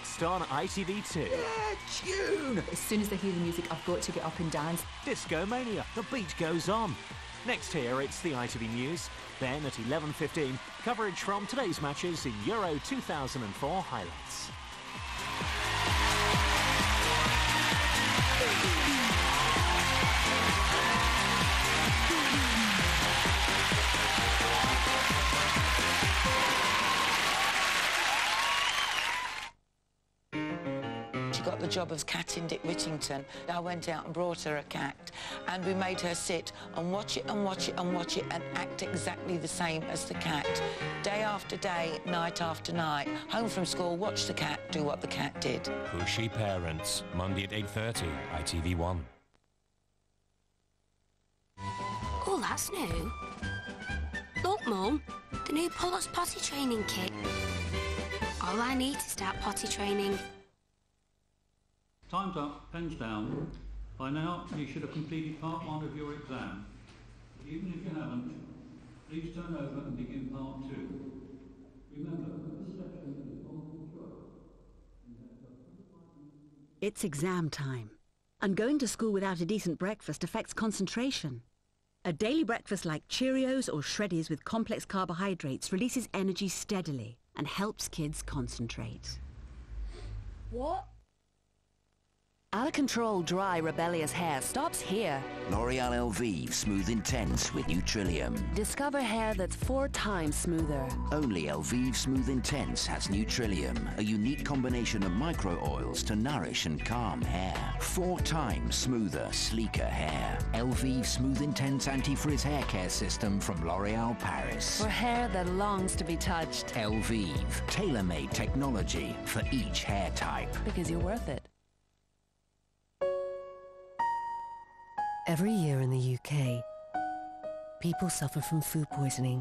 Next on ITV2. Yeah, tune! As soon as I hear the music, I've got to get up and dance. Discomania, the beat goes on. Next here, it's the ITV News. Then at 11:15, coverage from today's matches in Euro 2004 highlights. She got the job as cat in Dick Whittington. I went out and brought her a cat, and we made her sit and watch it and watch it and watch it and act exactly the same as the cat. Day after day, night after night. Home from school, watch the cat do what the cat did. Pushy Parents, Monday at 8:30, ITV1. Oh, that's new. Look, Mum, the new Pulse potty training kit. All I need to start potty training. Time's up, pens down. By now, you should have completed part 1 of your exam. Even if you haven't, please turn over and begin part 2. Remember, this section is on control. It's exam time, and going to school without a decent breakfast affects concentration. A daily breakfast like Cheerios or Shreddies with complex carbohydrates releases energy steadily and helps kids concentrate. What? Out-of-control, dry, rebellious hair stops here. L'Oreal Elvive Smooth Intense with Neutrilium. Discover hair that's 4 times smoother. Only Elvive Smooth Intense has Neutrilium, a unique combination of micro-oils to nourish and calm hair. 4 times smoother, sleeker hair. Elvive Smooth Intense Anti-Frizz Hair Care System from L'Oreal Paris. For hair that longs to be touched. Elvive, tailor-made technology for each hair type. Because you're worth it. Every year in the UK, people suffer from food poisoning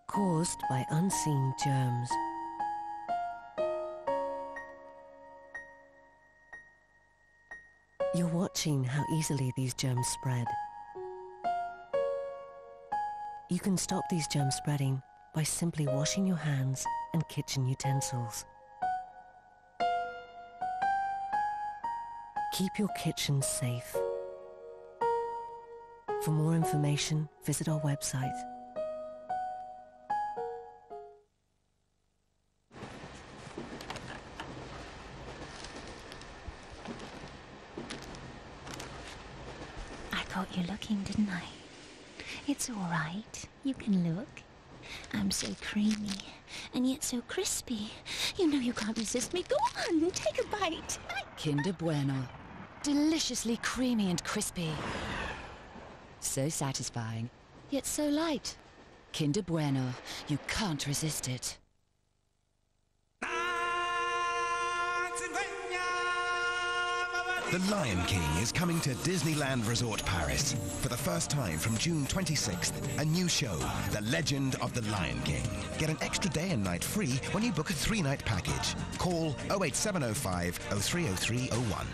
caused by unseen germs. You're watching how easily these germs spread. You can stop these germs spreading by simply washing your hands and kitchen utensils. Keep your kitchen safe. For more information, visit our website. I caught you looking, didn't I? It's all right. You can look. I'm so creamy, and yet so crispy. You know you can't resist me. Go on, take a bite. Kinder Bueno. Deliciously creamy and crispy. So satisfying, yet so light. Kinder Bueno. You can't resist it. The Lion King is coming to Disneyland Resort Paris. For the first time from June 26th, a new show, The Legend of the Lion King. Get an extra day and night free when you book a 3-night package. Call 08705 030301.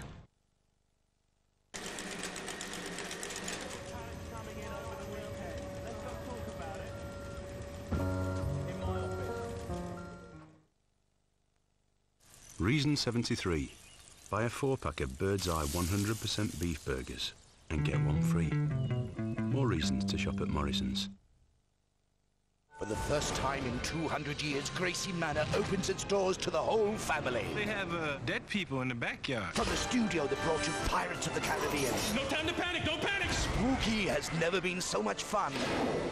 Reason 73. Buy a 4-pack of Bird's Eye 100% beef burgers and get one free. More reasons to shop at Morrison's. For the first time in 200 years, Gracie Manor opens its doors to the whole family. They have dead people in the backyard. From the studio that brought you Pirates of the Caribbean. No time to panic, don't panic! Spooky has never been so much fun.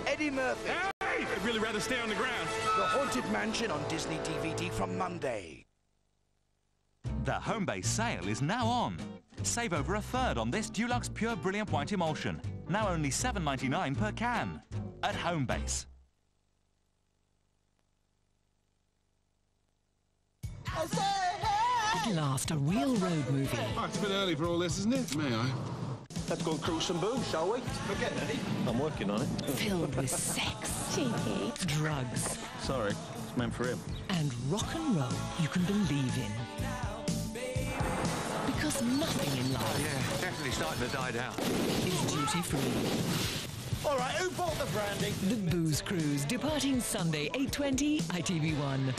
Eddie Murphy. Hey! I'd really rather stay on the ground. The Haunted Mansion on Disney DVD from Monday. The Homebase sale is now on. Save over a third on this Dulux Pure Brilliant White Emulsion. Now only $7.99 per can. At Homebase. At last, a real road movie. Oh, it's a bit early for all this, isn't it? May I? Let's go cruise some booze, shall we? Forget Eddie. I'm working on it. Filled with sex, cheeky, drugs. Sorry, it's meant for him. And rock and roll you can believe in. Because nothing in life... Yeah, definitely starting to die down. ...is duty-free. All right, who bought the brandy? The Booze Cruise, departing Sunday, 8:20, ITV1.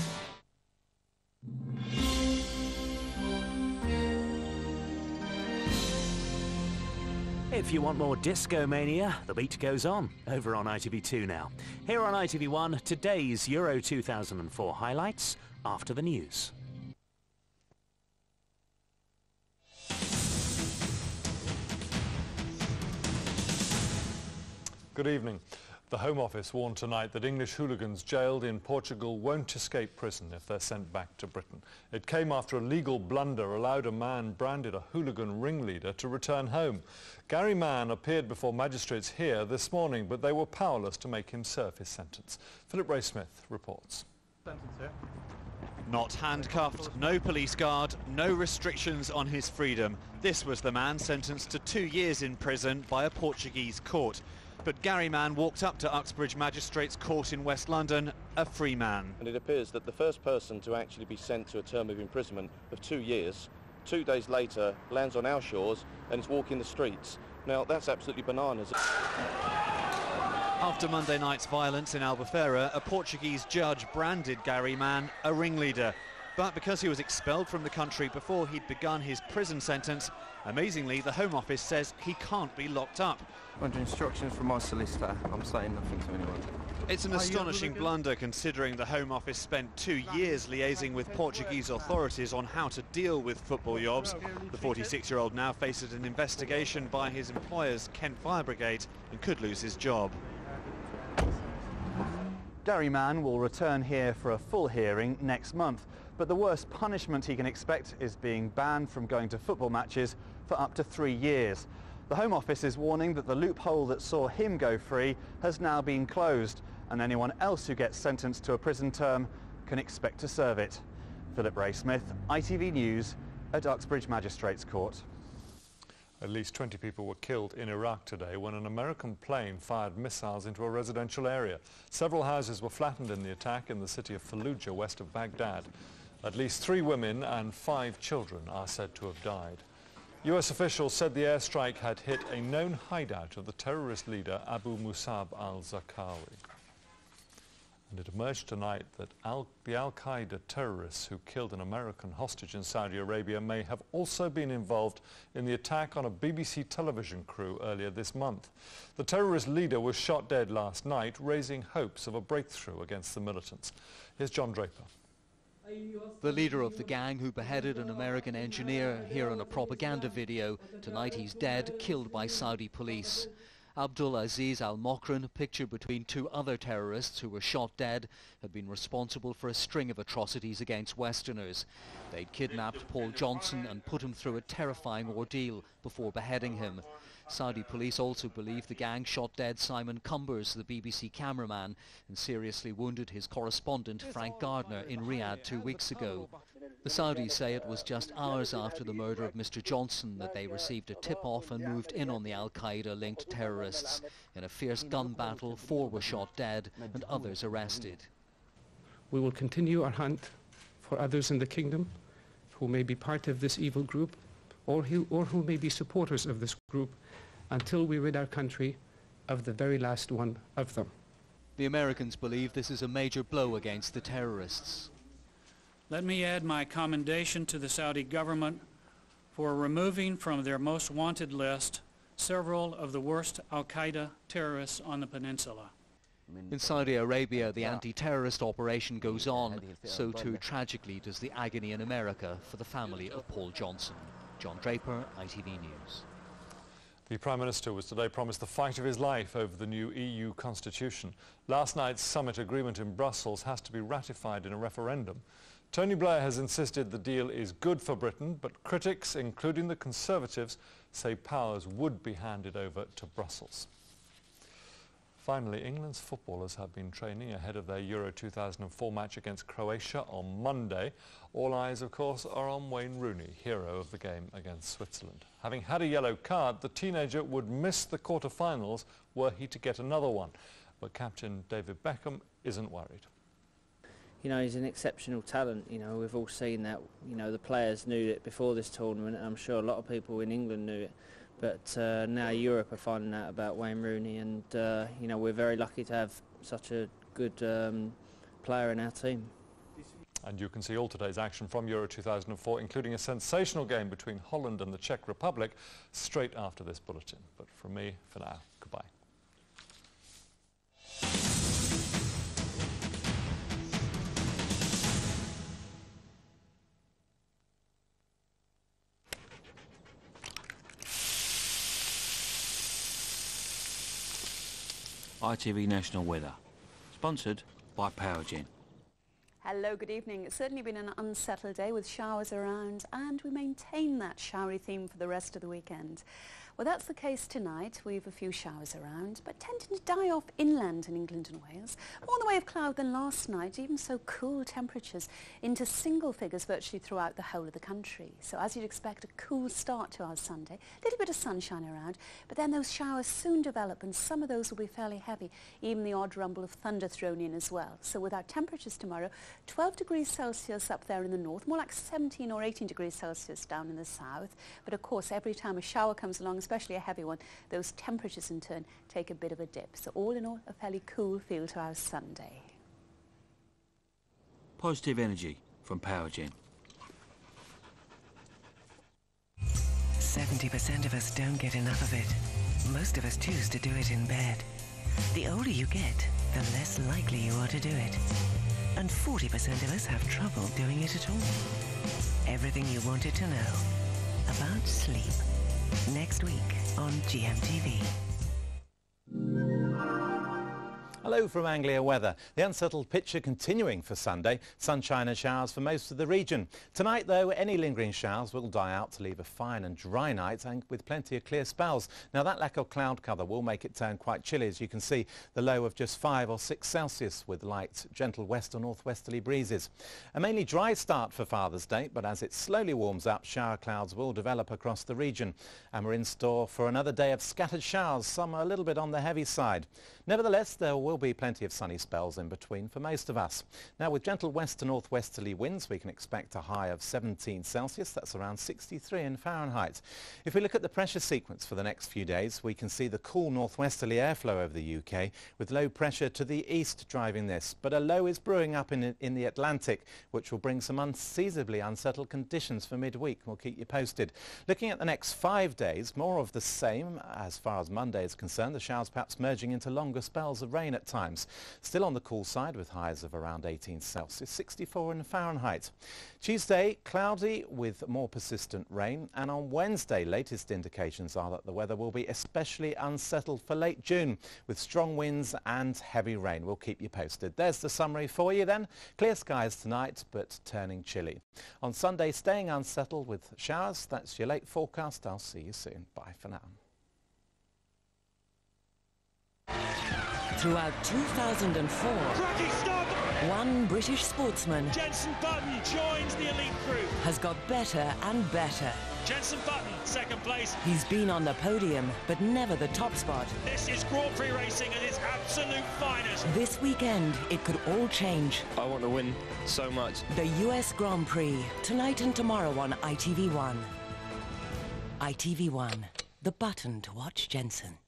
If you want more Discomania, the beat goes on, over on ITV2 now. Here on ITV1, today's Euro 2004 highlights after the news. Good evening. The Home Office warned tonight that English hooligans jailed in Portugal won't escape prison if they're sent back to Britain. It came after a legal blunder allowed a man branded a hooligan ringleader to return home. Gary Mann appeared before magistrates here this morning, but they were powerless to make him serve his sentence. Philip Ray-Smith reports. Not handcuffed, no police guard, no restrictions on his freedom. This was the man sentenced to 2 years in prison by a Portuguese court. But Gary Mann walked up to Uxbridge Magistrates Court in West London, a free man. And it appears that the first person to actually be sent to a term of imprisonment of 2 years, 2 days later lands on our shores and is walking the streets. Now, that's absolutely bananas. After Monday night's violence in Albufeira, a Portuguese judge branded Gary Mann a ringleader. But because he was expelled from the country before he'd begun his prison sentence, amazingly, the Home Office says he can't be locked up. Under instructions from my solicitor, I'm saying nothing to anyone. It's an astonishing blunder considering the Home Office spent 2 years liaising with Portuguese authorities on how to deal with football yobs. The 46-year-old now faces an investigation by his employer's Kent Fire Brigade and could lose his job. Gary Mann will return here for a full hearing next month, but the worst punishment he can expect is being banned from going to football matches for up to 3 years. The Home Office is warning that the loophole that saw him go free has now been closed, and anyone else who gets sentenced to a prison term can expect to serve it. Philip Ray-Smith, ITV News at Uxbridge Magistrates Court. At least 20 people were killed in Iraq today when an American plane fired missiles into a residential area. Several houses were flattened in the attack in the city of Fallujah, west of Baghdad. At least 3 women and 5 children are said to have died. US officials said the airstrike had hit a known hideout of the terrorist leader Abu Musab al-Zarqawi. And it emerged tonight that the al-Qaeda terrorists who killed an American hostage in Saudi Arabia may have also been involved in the attack on a BBC television crew earlier this month. The terrorist leader was shot dead last night, raising hopes of a breakthrough against the militants. Here's John Draper. The leader of the gang who beheaded an American engineer here in a propaganda video. Tonight he's dead, killed by Saudi police. Abdul Aziz al-Mokran, pictured between 2 other terrorists who were shot dead, had been responsible for a string of atrocities against Westerners. They'd kidnapped Paul Johnson and put him through a terrifying ordeal before beheading him. Saudi police also believe the gang shot dead Simon Cumbers, the BBC cameraman, and seriously wounded his correspondent Frank Gardner in Riyadh 2 weeks ago. The Saudis say it was just hours after the murder of Mr. Johnson that they received a tip-off and moved in on the al-Qaeda-linked terrorists. In a fierce gun battle, 4 were shot dead and others arrested. We will continue our hunt for others in the kingdom who may be part of this evil group or who may be supporters of this group until we rid our country of the very last one of them. The Americans believe this is a major blow against the terrorists. Let me add my commendation to the Saudi government for removing from their most wanted list several of the worst al-Qaeda terrorists on the peninsula. In Saudi Arabia, the anti-terrorist operation goes on. So too, tragically, does the agony in America for the family of Paul Johnson. John Draper, ITV News. The Prime Minister was today promised the fight of his life over the new EU constitution. Last night's summit agreement in Brussels has to be ratified in a referendum. Tony Blair has insisted the deal is good for Britain, but critics, including the Conservatives, say powers would be handed over to Brussels. Finally, England's footballers have been training ahead of their Euro 2004 match against Croatia on Monday. All eyes, of course, are on Wayne Rooney, hero of the game against Switzerland. Having had a yellow card, the teenager would miss the quarter-finals were he to get another one. But captain David Beckham isn't worried. You know, he's an exceptional talent. You know, we've all seen that. You know, the players knew it before this tournament, and I'm sure a lot of people in England knew it. But now Europe are finding out about Wayne Rooney, and you know, we're very lucky to have such a good player in our team. And you can see all today's action from Euro 2004, including a sensational game between Holland and the Czech Republic, straight after this bulletin. But from me, for now, goodbye. ITV National Weather, sponsored by Powergen. Hello, good evening. It's certainly been an unsettled day with showers around, and we maintain that showery theme for the rest of the weekend. Well, that's the case tonight. We've a few showers around, but tending to die off inland in England and Wales. More in the way of cloud than last night, even so cool temperatures into single figures virtually throughout the whole of the country. So as you'd expect, a cool start to our Sunday. A little bit of sunshine around, but then those showers soon develop, and some of those will be fairly heavy, even the odd rumble of thunder thrown in as well. So with our temperatures tomorrow, 12 degrees Celsius up there in the north, more like 17 or 18 degrees Celsius down in the south. But of course, every time a shower comes along, especially a heavy one, those temperatures in turn take a bit of a dip. So all in all, a fairly cool feel to our Sunday. Positive energy from Powergen. 70% of us don't get enough of it. Most of us choose to do it in bed. The older you get, the less likely you are to do it. And 40% of us have trouble doing it at all. Everything you wanted to know about sleep. Next week on GMTV. Hello from Anglia Weather. The unsettled picture continuing for Sunday. Sunshine and showers for most of the region. Tonight, though, any lingering showers will die out to leave a fine and dry night, and with plenty of clear spells. Now, that lack of cloud cover will make it turn quite chilly, as you can see, the low of just 5 or 6 Celsius with light, gentle west or northwesterly breezes. A mainly dry start for Father's Day, but as it slowly warms up, shower clouds will develop across the region. And we're in store for another day of scattered showers, some a little bit on the heavy side. Nevertheless, there will be plenty of sunny spells in between for most of us. Now, with gentle west to northwesterly winds, we can expect a high of 17 Celsius. That's around 63 in Fahrenheit. If we look at the pressure sequence for the next few days, we can see the cool northwesterly airflow over the UK, with low pressure to the east driving this. But a low is brewing up in the Atlantic, which will bring some unseasonably unsettled conditions for midweek. We'll keep you posted. Looking at the next 5 days, more of the same as far as Monday is concerned. The showers perhaps merging into longer spells of rain at times. Still on the cool side with highs of around 18 Celsius, 64 in Fahrenheit. Tuesday, cloudy with more persistent rain, and on Wednesday, latest indications are that the weather will be especially unsettled for late June with strong winds and heavy rain. We'll keep you posted. There's the summary for you then. Clear skies tonight, but turning chilly. On Sunday, staying unsettled with showers. That's your late forecast. I'll see you soon. Bye for now. Throughout 2004, one British sportsman Jenson Button joins the elite group. has got better and better. Jenson Button, second place. He's been on the podium, but never the top spot. This is Grand Prix racing at its absolute finest. This weekend, it could all change. I want to win so much. The US Grand Prix, tonight and tomorrow on ITV1. ITV1, the button to watch Jenson.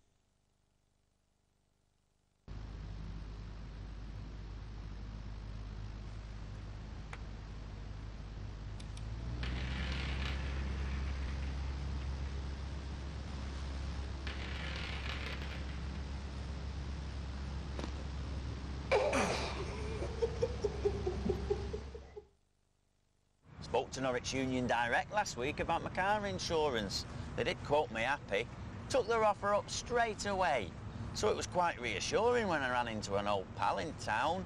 Spoke to Norwich Union Direct last week about my car insurance. They did quote me happy. Took their offer up straight away. So it was quite reassuring when I ran into an old pal in town.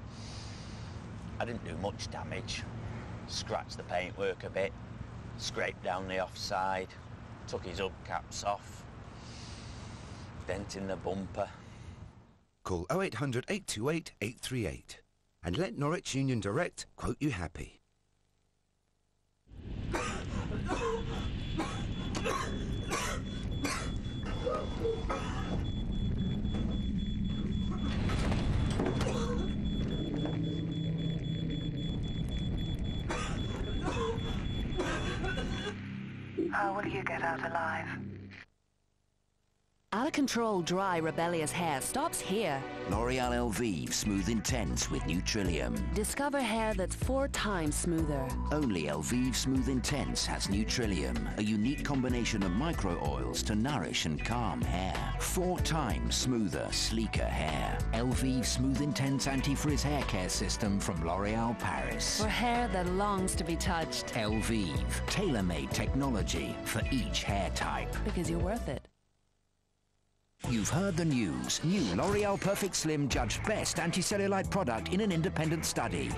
I didn't do much damage. Scratched the paintwork a bit, scraped down the offside, took his hubcaps off, dent in the bumper. Call 0800 828 838 and let Norwich Union Direct quote you happy. How will you get out alive? Out-of-control, dry, rebellious hair stops here. L'Oreal Elvive Smooth Intense with Neutrilium. Discover hair that's 4 times smoother. Only Elvive Smooth Intense has Neutrilium, a unique combination of micro-oils to nourish and calm hair. 4 times smoother, sleeker hair. Elvive Smooth Intense Anti-Frizz Hair Care System from L'Oreal Paris. For hair that longs to be touched. Elvive, tailor-made technology for each hair type. Because you're worth it. You've heard the news. New L'Oreal Perfect Slim judged best anti-cellulite product in an independent study.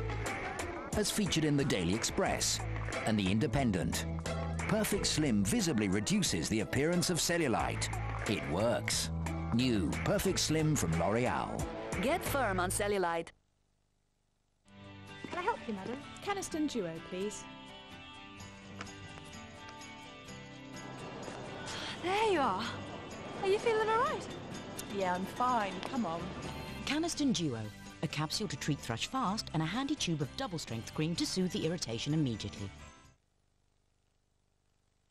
As featured in the Daily Express and the Independent. Perfect Slim visibly reduces the appearance of cellulite. It works. New Perfect Slim from L'Oreal. Get firm on cellulite. Can I help you, madam? Caniston Duo, please. There you are. Are you feeling all right? Yeah, I'm fine. Come on. Caniston Duo, a capsule to treat thrush fast and a handy tube of double-strength cream to soothe the irritation immediately.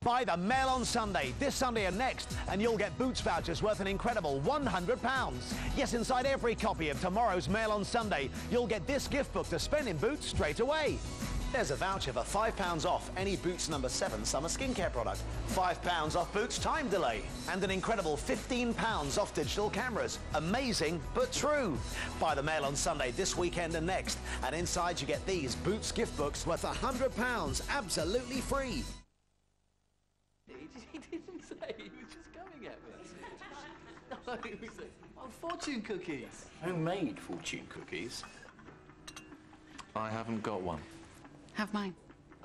Buy the Mail on Sunday, this Sunday and next, and you'll get Boots vouchers worth an incredible £100. Yes, inside every copy of tomorrow's Mail on Sunday, you'll get this gift book to spend in Boots straight away. There's a voucher for £5 off any Boots No. 7 summer skincare product, £5 off Boots time delay, and an incredible £15 off digital cameras. Amazing, but true. Buy the Mail on Sunday this weekend and next, and inside you get these Boots gift books worth £100, absolutely free. He didn't say, he was just going at me. No, he was fortune cookies. Homemade fortune cookies? I haven't got one. Have mine.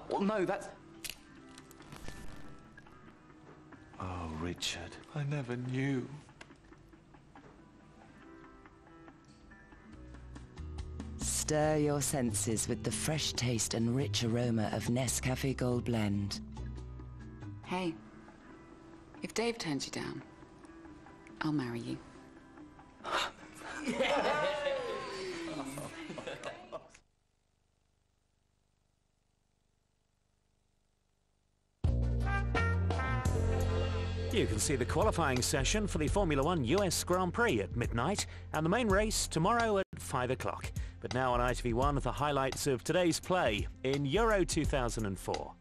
Well, no, that's... Oh, Richard, I never knew. Stir your senses with the fresh taste and rich aroma of Nescafe Gold Blend. Hey, if Dave turns you down, I'll marry you. You can see the qualifying session for the Formula One US Grand Prix at midnight and the main race tomorrow at 5 o'clock. But now on ITV1, the highlights of today's play in Euro 2004.